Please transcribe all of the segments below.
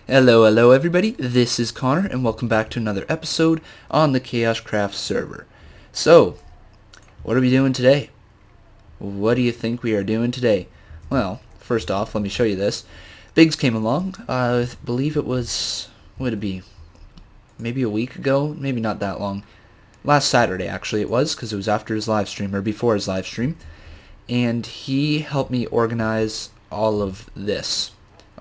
Hello everybody, this is Connor and welcome back to another episode on the KaoshKraft server. So, what are we doing today? What do you think we are doing today? Well, first off, let me show you this. Biggs came along, I believe it was, what would it be, maybe a week ago, maybe not that long. Last Saturday actually it was, because it was after his live stream, or before his live stream. And he helped me organize all of this.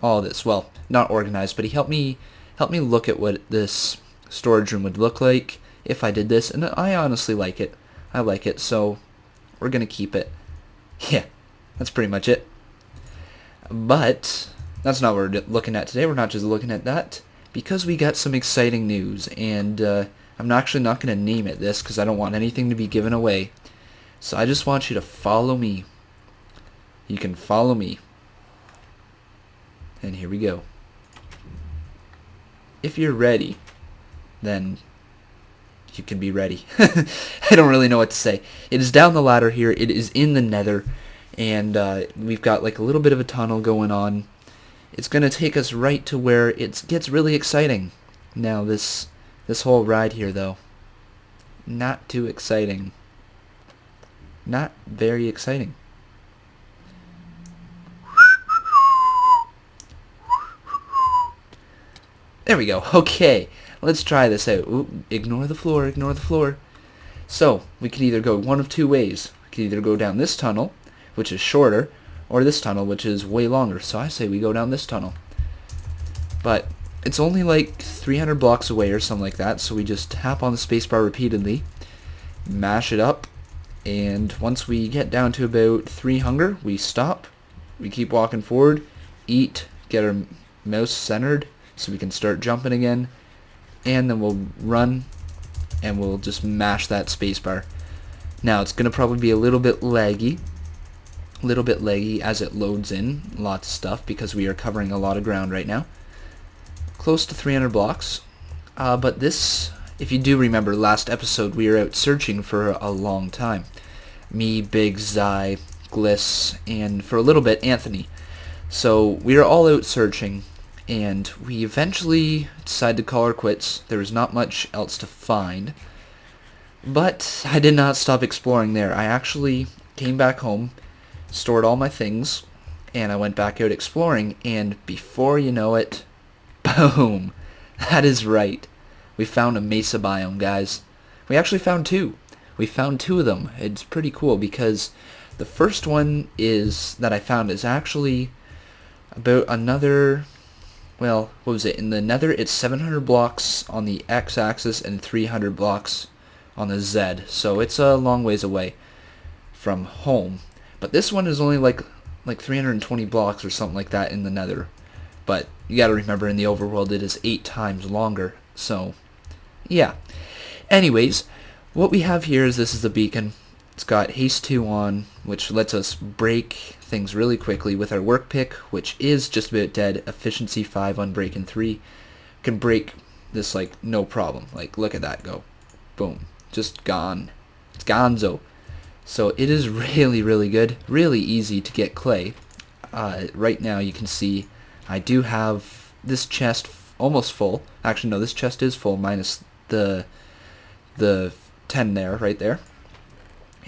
Well, not organized, but he helped me look at what this storage room would look like if I did this, and I honestly like it. I like it, so we're gonna keep it. Yeah, that's pretty much it. But that's not what we're looking at today. We're not just looking at that, because we got some exciting news, and I'm actually not gonna name it this because I don't want anything to be given away. So I just want you to follow me. You can follow me. And here we go. If you're ready, then you can be ready. I don't really know what to say. It is down the ladder here. It is in the nether. And we've got like a little bit of a tunnel going on. It's going to take us right to where it gets really exciting. Now this whole ride here though, not too exciting. Not very exciting. There we go. Okay, let's try this out. Ooh, ignore the floor, ignore the floor. So, we could either go one of two ways. We could either go down this tunnel, which is shorter, or this tunnel, which is way longer. So I say we go down this tunnel. But it's only like 300 blocks away or something like that, so we just tap on the spacebar repeatedly, mash it up, and once we get down to about 3 hunger, we stop, we keep walking forward, eat, get our mouse centered, so we can start jumping again, and then we'll run and we'll just mash that spacebar. Now it's gonna probably be a little bit laggy as it loads in lots of stuff because we are covering a lot of ground right now, close to 300 blocks. But this, if you do remember last episode, we were out searching for a long time. Me, Big Zai, Gliss, and for a little bit Anthony. So we were all out searching. And we eventually decided to call our quits. There was not much else to find. But I did not stop exploring there. I actually came back home, stored all my things, and I went back out exploring, and before you know it, boom! That is right. We found a Mesa Biome, guys. We actually found two. We found two of them. It's pretty cool because the first one that I found is actually about another... Well, what was it? In the nether, it's 700 blocks on the x-axis and 300 blocks on the z. So it's a long ways away from home. But this one is only like 320 blocks or something like that in the nether. But you gotta remember, in the overworld, it is 8 times longer. So, yeah. Anyways, what we have here is this is the beacon. It's got haste 2 on, which lets us break things really quickly with our work pick, which is just about dead. Efficiency 5 on breaking 3. Can break this like no problem. Like, look at that go. Boom. Just gone. It's gonzo. So it is really, really good. Really easy to get clay. Right now you can see I do have this chest almost full. Actually no, this chest is full minus the 10 there, right there.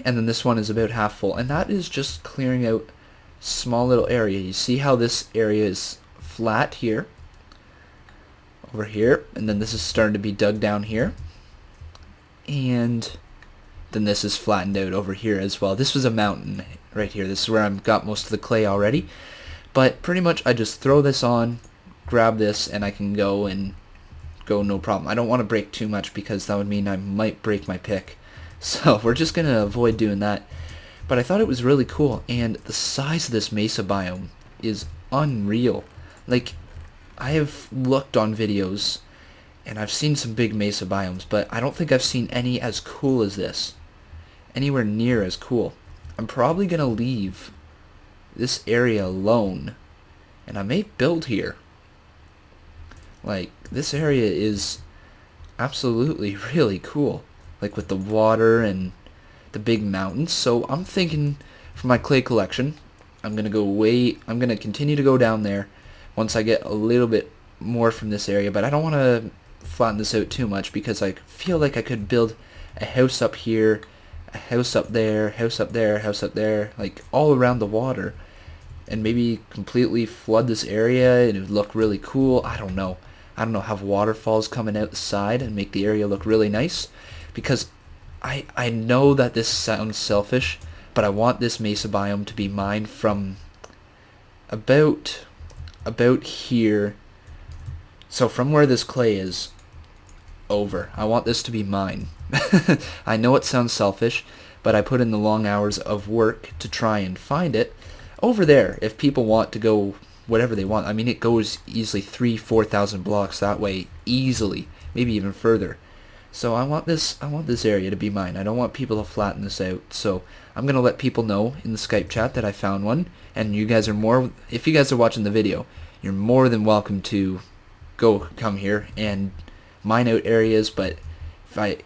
And then this one is about half full, and that is just clearing out small little area. You see how this area is flat here, over here, and then this is starting to be dug down here, and then this is flattened out over here as well. This was a mountain right here. This is where I've got most of the clay already, but pretty much I just throw this on, grab this, and I can go no problem. I don't want to break too much because that would mean I might break my pick. So we're just going to avoid doing that. But I thought it was really cool, and the size of this Mesa Biome is unreal. Like, I have looked on videos, and I've seen some big Mesa Biomes, but I don't think I've seen any as cool as this. Anywhere near as cool. I'm probably going to leave this area alone, and I may build here. Like, this area is absolutely really cool. Like with the water and the big mountains. So I'm thinking for my clay collection, I'm gonna continue to go down there once I get a little bit more from this area, but I don't want to flatten this out too much because I feel like I could build a house up here, a house up there, house up there, house up there, like all around the water, and maybe completely flood this area and it would look really cool. I don't know. I don't know, have waterfalls coming out the side and make the area look really nice, because I know that this sounds selfish, but I want this mesa biome to be mine from about here. So from where this clay is over, I want this to be mine. I know it sounds selfish, but I put in the long hours of work to try and find it. Over there, if people want to go whatever they want, I mean, it goes easily 3,000-4,000 blocks that way, easily, maybe even further. So I want this area to be mine. I don't want people to flatten this out. So I'm gonna let people know in the Skype chat that I found one, and you guys are if you guys are watching the video, you're more than welcome to come here and mine out areas. But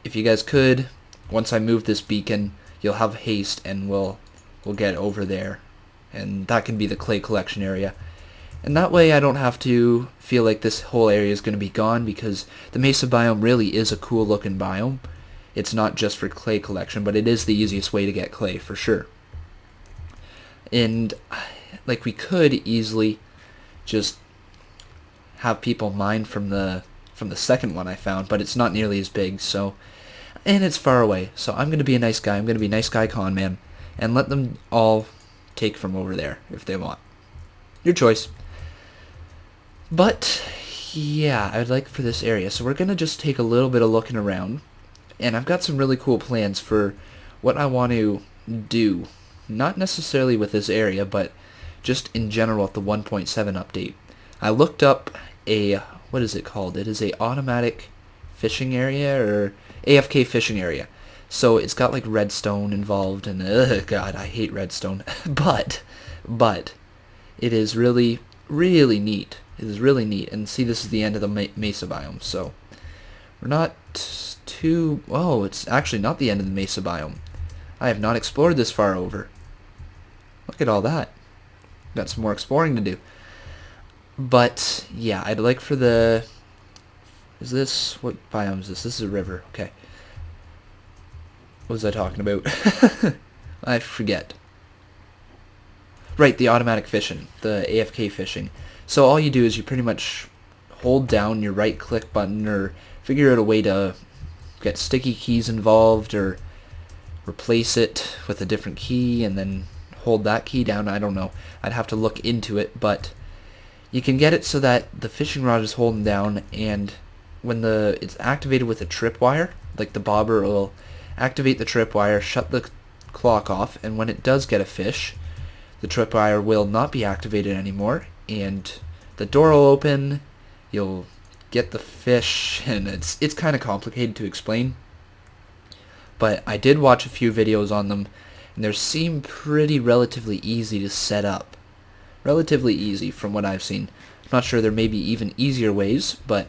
if you guys could, once I move this beacon, you'll have haste and we'll get over there, and that can be the clay collection area. And that way I don't have to feel like this whole area is going to be gone, because the mesa biome really is a cool looking biome. It's not just for clay collection, but it is the easiest way to get clay for sure. And like, we could easily just have people mine from the second one I found, but it's not nearly as big, so, and it's far away. So I'm going to be a nice guy. I'm going to be nice guy con man and let them all take from over there if they want. Your choice. But yeah, I'd like for this area, so we're gonna just take a little bit of looking around, and I've got some really cool plans for what I want to do, not necessarily with this area, but just in general at the 1.7 update. I looked up what is it called? It is a automatic fishing area, or AFK fishing area. So it's got like redstone involved, and God, I hate redstone. but it is really, really neat. It is really neat. And see, this is the end of the mesa biome, so we're not too... Oh, it's actually not the end of the mesa biome. I have not explored this far over. Look at all that. Got some more exploring to do. But yeah, I'd like for the... Is this... What biome is this? This is a river. Okay. What was I talking about? I forget. Right, the automatic fishing. The AFK fishing. So all you do is you pretty much hold down your right click button, or figure out a way to get sticky keys involved, or replace it with a different key and then hold that key down. I don't know. I'd have to look into it, but you can get it so that the fishing rod is holding down, and when it's activated with a tripwire, like the bobber will activate the tripwire, shut the clock off, and when it does get a fish, the tripwire will not be activated anymore, and the door will open, you'll get the fish, and it's kind of complicated to explain. But I did watch a few videos on them, and they seem relatively easy to set up. Relatively easy from what I've seen. I'm not sure, there may be even easier ways, but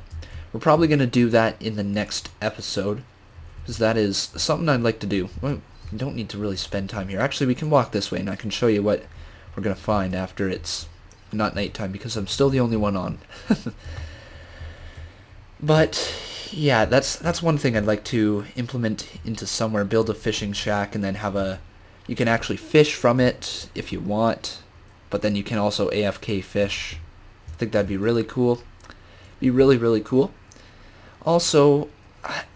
we're probably going to do that in the next episode, because that is something I'd like to do. Well, we don't need to really spend time here. Actually, we can walk this way, and I can show you what we're going to find after it's not nighttime, because I'm still the only one on. But yeah, that's one thing I'd like to implement into somewhere. Build a fishing shack and then have you can actually fish from it if you want, but then you can also AFK fish. I think that'd be really cool. Be really, really cool. Also,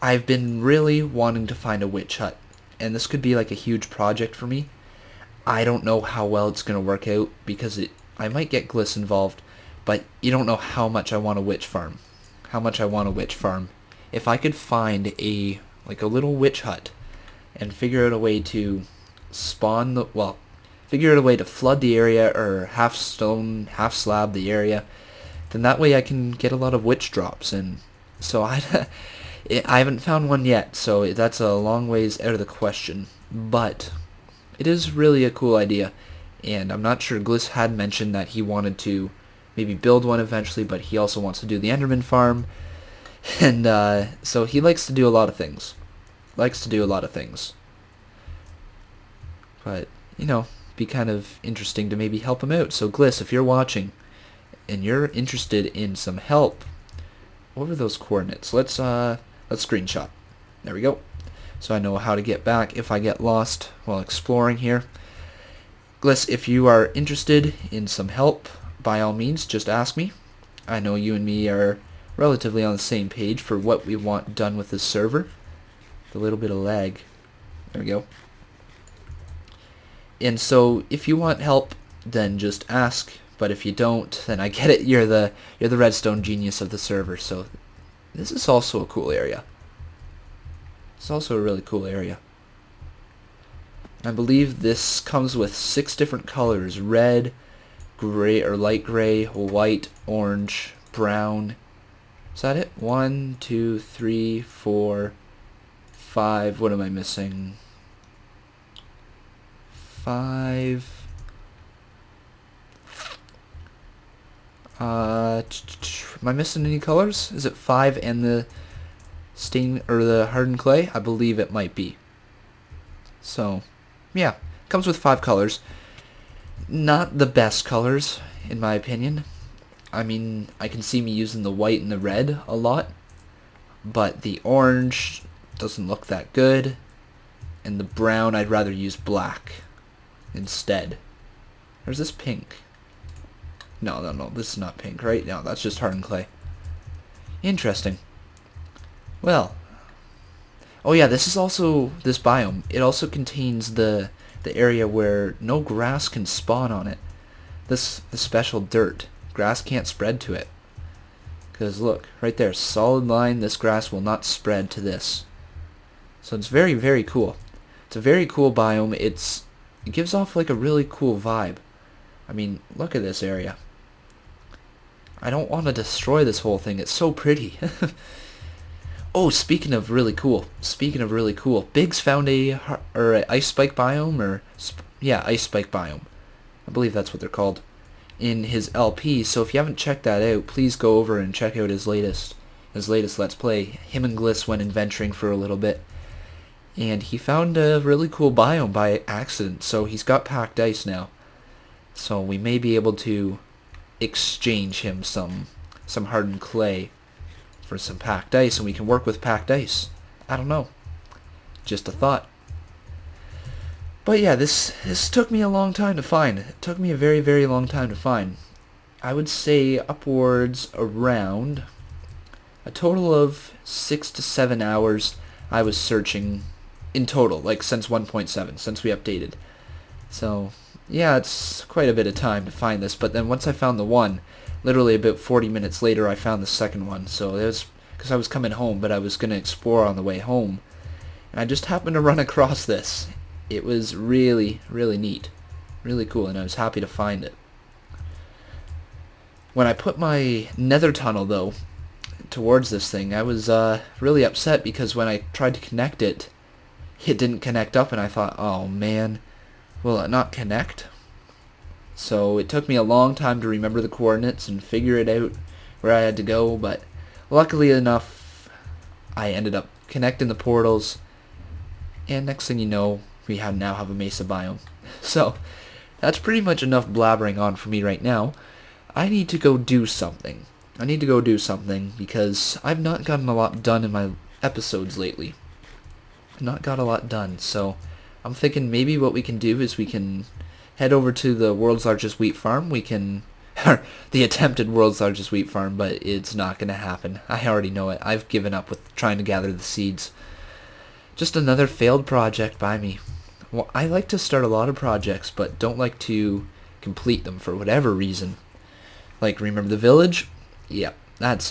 I've been really wanting to find a witch hut, and this could be like a huge project for me. I don't know how well it's going to work out, because I might get Gliss involved, but you don't know how much I want a witch farm. How much I want a witch farm. If I could find a little witch hut and figure out a way to figure out a way to flood the area, or half stone, half slab the area, then that way I can get a lot of witch drops. And so I haven't found one yet, so that's a long ways out of the question, but it is really a cool idea. And I'm not sure, Gliss had mentioned that he wanted to maybe build one eventually, but he also wants to do the Enderman farm. And so he likes to do a lot of things. But, be kind of interesting to maybe help him out. So Gliss, if you're watching, and you're interested in some help, what were those coordinates? Let's screenshot. There we go. So I know how to get back if I get lost while exploring here. Gliss, if you are interested in some help, by all means, just ask me. I know you and me are relatively on the same page for what we want done with this server. A little bit of lag. There we go. And so if you want help, then just ask. But if you don't, then I get it. You're the redstone genius of the server. So this is also a cool area. It's also a really cool area. I believe this comes with 6 different colors: red, gray or light gray, white, orange, brown. Is that it? 1, 2, 3, 4, 5. What am I missing? 5. Am I missing any colors? Is it 5 and the stain or the hardened clay? I believe it might be. So, yeah, comes with 5 colors. Not the best colors, in my opinion. I mean, I can see me using the white and the red a lot, but the orange doesn't look that good, and the brown I'd rather use black instead. Or is this pink? No, this is not pink, right? No, that's just hardened clay. Interesting. Well, oh yeah, this is also, this biome, it also contains the area where no grass can spawn on it. The special dirt. Grass can't spread to it. Because look, right there, solid line, this grass will not spread to this. So it's very, very cool. It's a very cool biome. It gives off like a really cool vibe. I mean, look at this area. I don't want to destroy this whole thing. It's so pretty. Oh, speaking of really cool, Biggs found a ice spike biome, ice spike biome. I believe that's what they're called, in his LP. So if you haven't checked that out, please go over and check out his latest Let's Play. Him and Gliss went adventuring for a little bit, and he found a really cool biome by accident. So he's got packed ice now. So we may be able to exchange him some hardened clay for some packed ice, and we can work with packed ice. I don't know. Just a thought. But yeah, this took me a long time to find. It took me a very, very long time to find. I would say upwards around a total of 6 to 7 hours I was searching in total, like since 1.7, since we updated. So yeah, it's quite a bit of time to find this, but then once I found the one, literally about 40 minutes later I found the second one. So it was because I was coming home, but I was going to explore on the way home, and I just happened to run across this. It was really, really neat, really cool, and I was happy to find it. When I put my nether tunnel, though, towards this thing, I was really upset because when I tried to connect it, it didn't connect up, and I thought, oh man, will it not connect? So it took me a long time to remember the coordinates and figure it out where I had to go, but luckily enough, I ended up connecting the portals, and next thing you know, we now have a Mesa Biome. So that's pretty much enough blabbering on for me right now. I need to go do something. Because I've not gotten a lot done in my episodes lately. Not got a lot done, so I'm thinking maybe what we can do is we can head over to the world's largest wheat farm. We can, the attempted world's largest wheat farm, but it's not going to happen. I already know it. I've given up with trying to gather the seeds. Just another failed project by me. Well, I like to start a lot of projects, but don't like to complete them for whatever reason. Like, remember the village? Yep, that's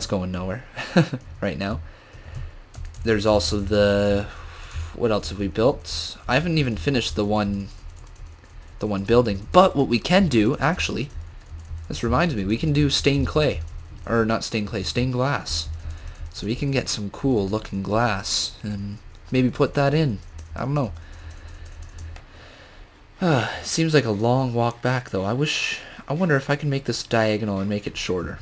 going nowhere right now. There's also the, what else have we built? I haven't even finished the one building. But what we can do, actually, this reminds me, we can do stained clay, or not stained clay, stained glass. So we can get some cool looking glass and maybe put that in. I don't know. Seems like a long walk back, though. I wonder if I can make this diagonal and make it shorter.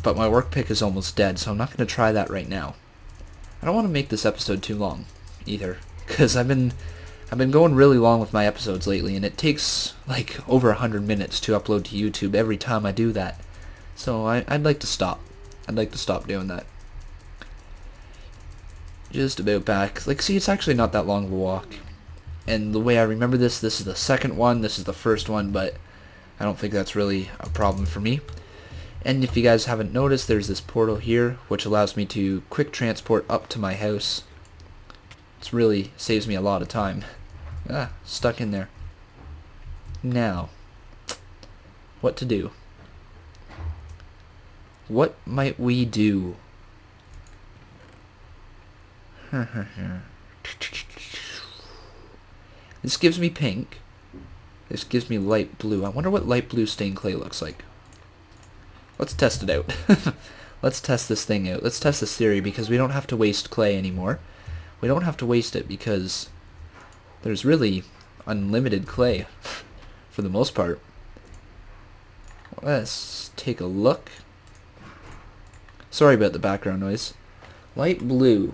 But my work pick is almost dead, so I'm not going to try that right now. I don't want to make this episode too long, either, because I've been going really long with my episodes lately, and it takes like over 100 minutes to upload to YouTube every time I do that. So I'd like to stop. I'd like to stop doing that. Just about back. Like, see, it's actually not that long of a walk. And the way I remember this is the second one, this is the first one, but I don't think that's really a problem for me. And if you guys haven't noticed, there's this portal here, which allows me to quick transport up to my house. It really saves me a lot of time. Ah, stuck in there. Now, what to do? What might we do? This gives me pink. This gives me light blue. I wonder what light blue stained clay looks like. Let's test it out. Let's test this thing out. Let's test this theory, because we don't have to waste clay anymore. We don't have to waste it because there's really unlimited clay for the most part. Let's take a look. Sorry about the background noise. Light blue.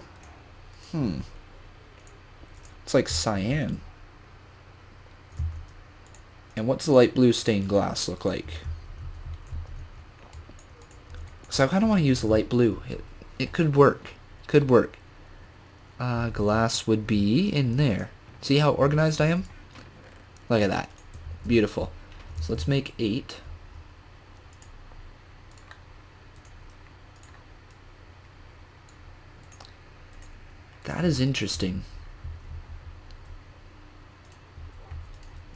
It's like cyan. And what's the light blue stained glass look like? So I kind of want to use the light blue. It could work. Could work. Glass would be in there. See how organized I am? Look at that. Beautiful. So let's make 8. That is interesting.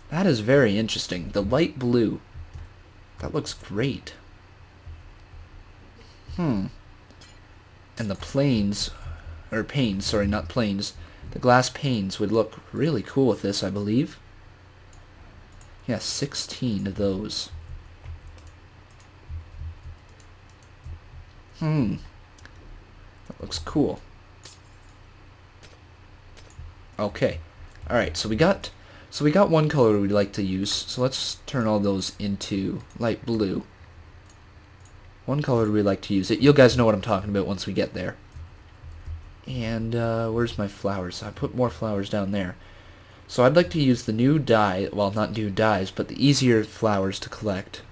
That is very interesting. The light blue. That looks great. And the planes, or panes, sorry, not planes. The glass panes would look really cool with this, I believe. Yeah, 16 of those. That looks cool. Okay. Alright, so we got one color we'd like to use, so let's turn all those into light blue. One color we'd like to use it. You guys know what I'm talking about once we get there. And where's my flowers? I put more flowers down there. So I'd like to use the new dye, well, not new dyes, but the easier flowers to collect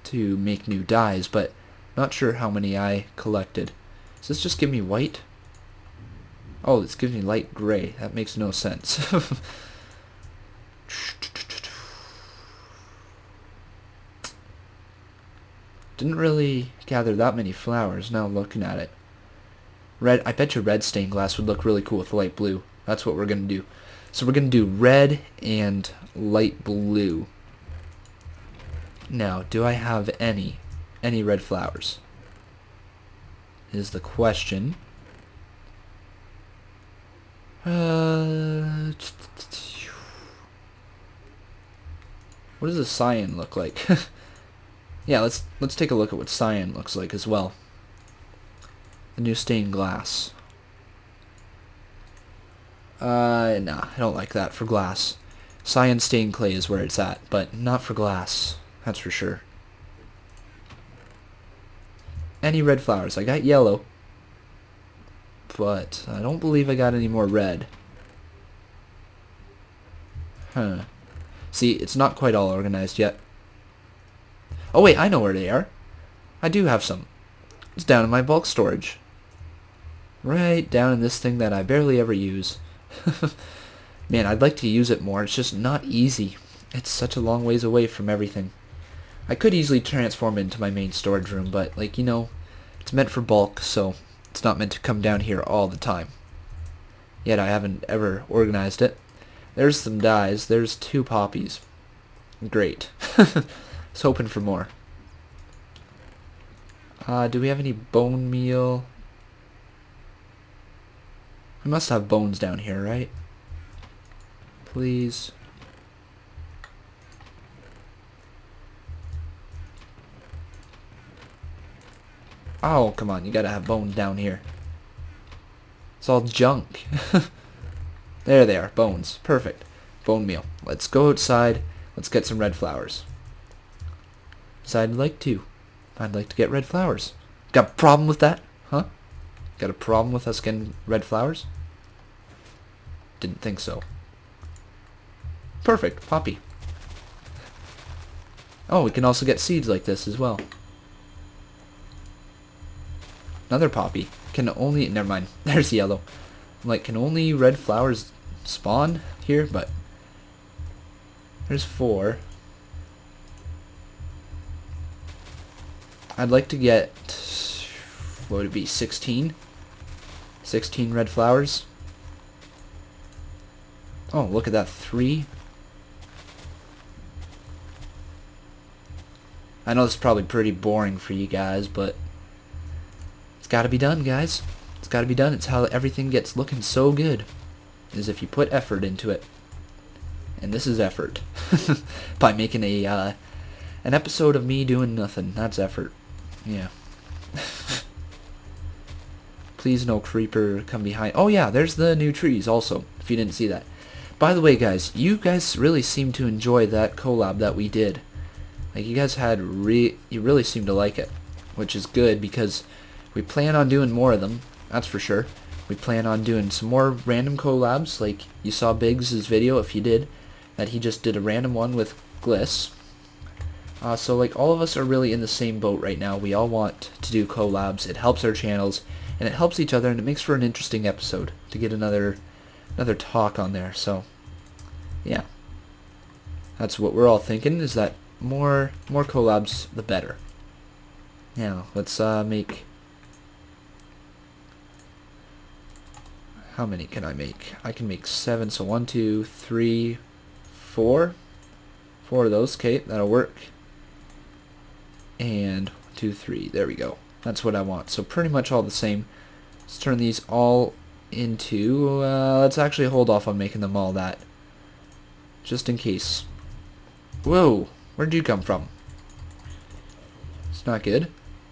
to make new dyes, but not sure how many I collected. Does this just give me white? Oh, this gives me light gray. That makes no sense. Didn't really gather that many flowers now looking at it. Red, I bet you red stained glass would look really cool with light blue. That's what we're going to do. So we're going to do red and light blue. Now, do I have any red flowers? Is the question. What does a cyan look like? Yeah, let's take a look at what cyan looks like as well. The new stained glass. Nah, I don't like that for glass. Cyan stained clay is where it's at, but not for glass. That's for sure. Any red flowers? I got yellow, but I don't believe I got any more red. See, it's not quite all organized yet. Oh wait, I know where they are. I do have some. It's down in my bulk storage. Right down in this thing that I barely ever use. Man, I'd like to use it more. It's just not easy. It's such a long ways away from everything. I could easily transform it into my main storage room, but, like, you know, it's meant for bulk, so it's not meant to come down here all the time. Yet I haven't ever organized it. There's some dyes. There's 2 poppies. Great. I was hoping for more. Do we have any bone meal? We must have bones down here, right? Please. Oh, come on. You gotta have bones down here. It's all junk. There they are. Bones. Perfect. Bone meal. Let's go outside. Let's get some red flowers. So I'd like to get red flowers. Got a problem with that? Huh? Got a problem with us getting red flowers? Didn't think so. Perfect. Poppy. Oh, we can also get seeds like this as well. Another poppy. Can only... Never mind. There's yellow. I'm like, can only red flowers spawn here? But there's 4. I'd like to get... What would it be? 16? 16 red flowers. Oh, look at that. 3. I know this is probably pretty boring for you guys, but it's got to be done, guys. It's got to be done. It's how everything gets looking so good, is if you put effort into it. And this is effort. By making a an episode of me doing nothing. That's effort. Yeah. Please no creeper come behind. Oh yeah, there's the new trees also, if you didn't see that. By the way, guys, you guys really seem to enjoy that collab that we did. Like, you guys had you really seem to like it, which is good because we plan on doing more of them, that's for sure. We plan on doing some more random collabs, like you saw Biggs' video, if you did, that he just did a random one with Gliss. So like all of us are really in the same boat right now. We all want to do collabs. It helps our channels, and it helps each other, and it makes for an interesting episode to get another talk on there. So yeah, that's what we're all thinking, is that more collabs the better. Now let's make... How many can I make? I can make 7, so 1, 2, 3, 4. 4 of those. Okay, that'll work. And 1, 2, 3. There we go. That's what I want. So pretty much all the same. Let's turn these all into... let's actually hold off on making them all that, just in case. Whoa! Where'd you come from? It's not good.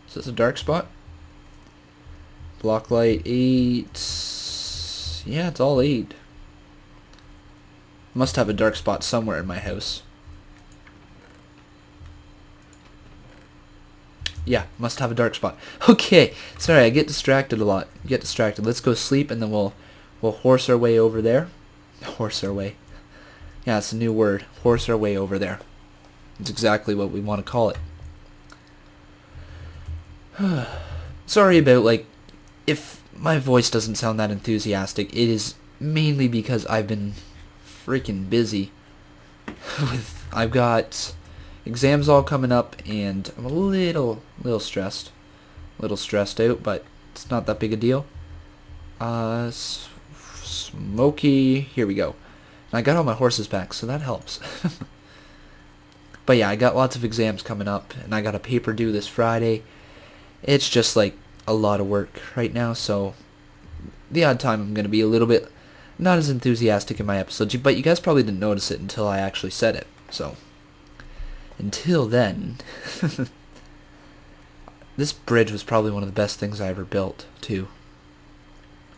Is this a dark spot? Block light 8... Yeah, it's all 8. Must have a dark spot somewhere in my house. Yeah, must have a dark spot. Okay, sorry, I get distracted a lot. Get distracted. Let's go sleep, and then we'll horse our way over there. Horse our way. Yeah, it's a new word. Horse our way over there. It's exactly what we want to call it. Sorry about, like, if my voice doesn't sound that enthusiastic. It is mainly because I've been freaking busy. I've got exams all coming up, and I'm a little stressed. A little stressed out, but it's not that big a deal. Smoky. Here we go. And I got all my horses back, so that helps. But yeah, I got lots of exams coming up, and I got a paper due this Friday. It's just like a lot of work right now, so the odd time I'm going to be a little bit not as enthusiastic in my episodes, but you guys probably didn't notice it until I actually said it. So until then, this bridge was probably one of the best things I ever built too.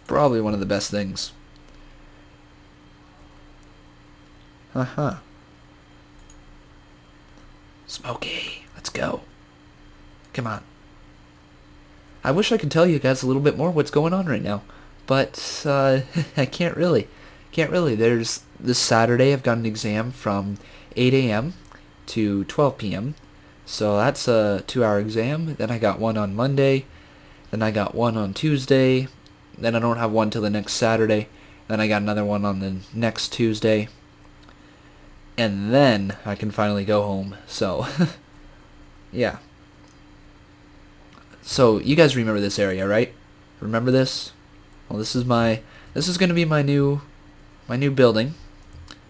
Probably one of the best things. Smokey, let's go. Come on. I wish I could tell you guys a little bit more what's going on right now, but I can't really. There's this Saturday I've got an exam from 8 a.m. to 12 p.m. So that's a 2-hour exam. Then I got one on Monday. Then I got one on Tuesday. Then I don't have one till the next Saturday. Then I got another one on the next Tuesday. And then I can finally go home. So yeah. So you guys remember this area, right? Remember this? Well, this is going to be my new building,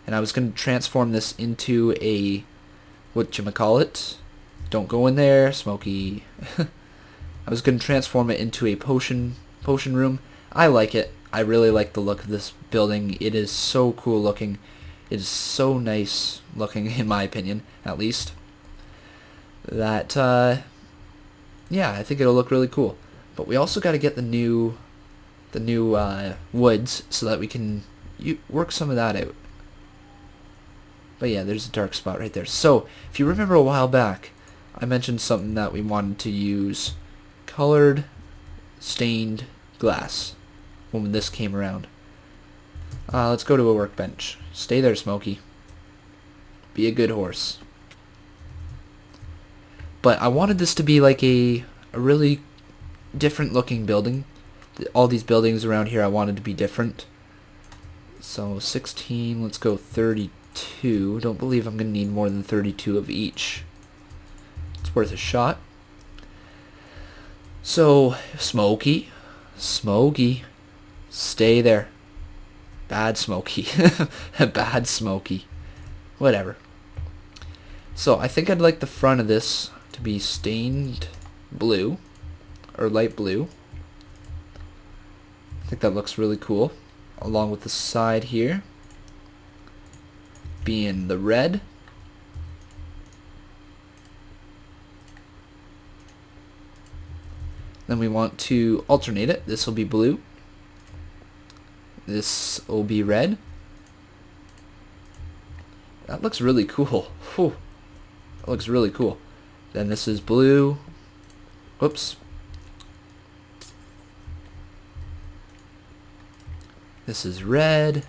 and I was going to transform this into a whatchamacallit. Don't go in there, Smokey. I was going to transform it into a potion room. I like it. I really like the look of this building. It is so cool looking. It is so nice looking, in my opinion, at least. That yeah, I think it'll look really cool. But we also got to get the new woods so that we can work some of that out. But yeah, there's a dark spot right there. So if you remember a while back, I mentioned something that we wanted to use colored stained glass when this came around. Let's go to a workbench. Stay there, Smokey. Be a good horse. But I wanted this to be like a really different looking building. All these buildings around here I wanted to be different. So 16, let's go 32. Don't believe I'm going to need more than 32 of each. It's worth a shot. So, Smokey, stay there. Bad Smokey. Bad Smokey. Whatever. So, I think I'd like the front of this to be stained blue, or light blue. I think that looks really cool. Along with the side here being the red. Then we want to alternate it. This will be blue. This will be red. That looks really cool. Whew. That looks really cool. Then this is blue. Whoops. This is red.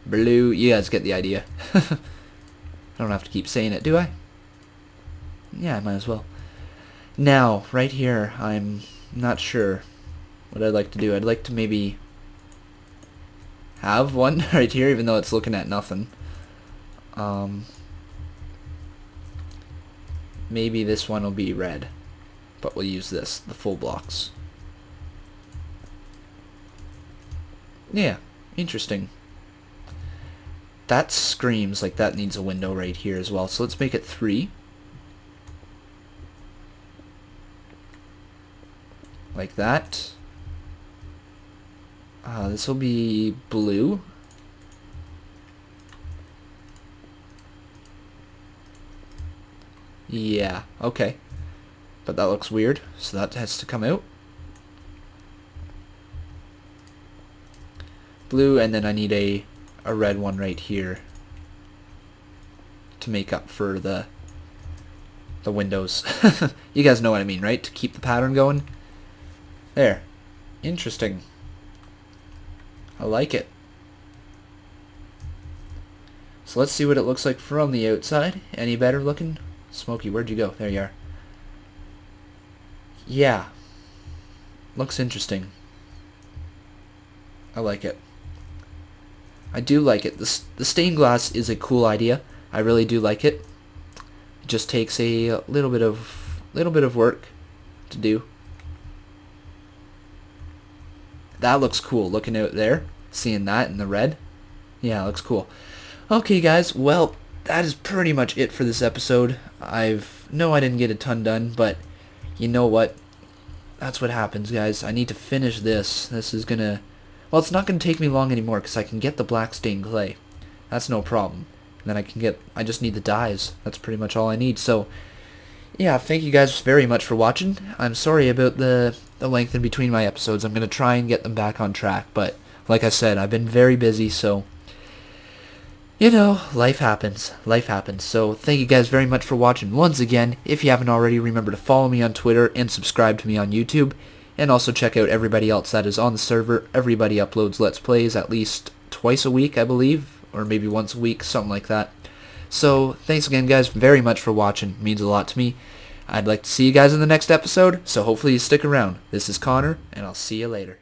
Blue. You guys get the idea. I don't have to keep saying it, do I? Yeah, I might as well. Now, right here, I'm not sure what I'd like to do. I'd like to maybe have one right here, even though it's looking at nothing. Maybe this one will be red, but we'll use this, the full blocks. Yeah, interesting. That screams like that needs a window right here as well. So let's make it 3. Like that. This will be blue. Yeah, okay. But that looks weird, so that has to come out. Blue, and then I need a red one right here to make up for the windows. You guys know what I mean, right? To keep the pattern going. There. Interesting. I like it. So let's see what it looks like from the outside. Any better looking? Smokey, where'd you go? There you are. Yeah. Looks interesting. I like it. I do like it. The stained glass is a cool idea. I really do like it. It just takes a little bit of work to do. That looks cool, looking out there, seeing that in the red. Yeah, it looks cool. Okay, guys, well, that is pretty much it for this episode. I didn't get a ton done, but you know what? That's what happens, guys. I need to finish this. This is gonna... Well, it's not gonna take me long anymore, because I can get the black stained clay. That's no problem. And then I just need the dyes. That's pretty much all I need. So, yeah, thank you guys very much for watching. I'm sorry about the length in between my episodes. I'm going to try and get them back on track, but like I said, I've been very busy, so, you know, life happens. Life happens. So thank you guys very much for watching. Once again, if you haven't already, remember to follow me on Twitter and subscribe to me on YouTube, and also check out everybody else that is on the server. Everybody uploads Let's Plays at least twice a week, I believe, or maybe once a week, something like that. So, thanks again, guys, very much for watching. It means a lot to me. I'd like to see you guys in the next episode, so hopefully you stick around. This is Connor, and I'll see you later.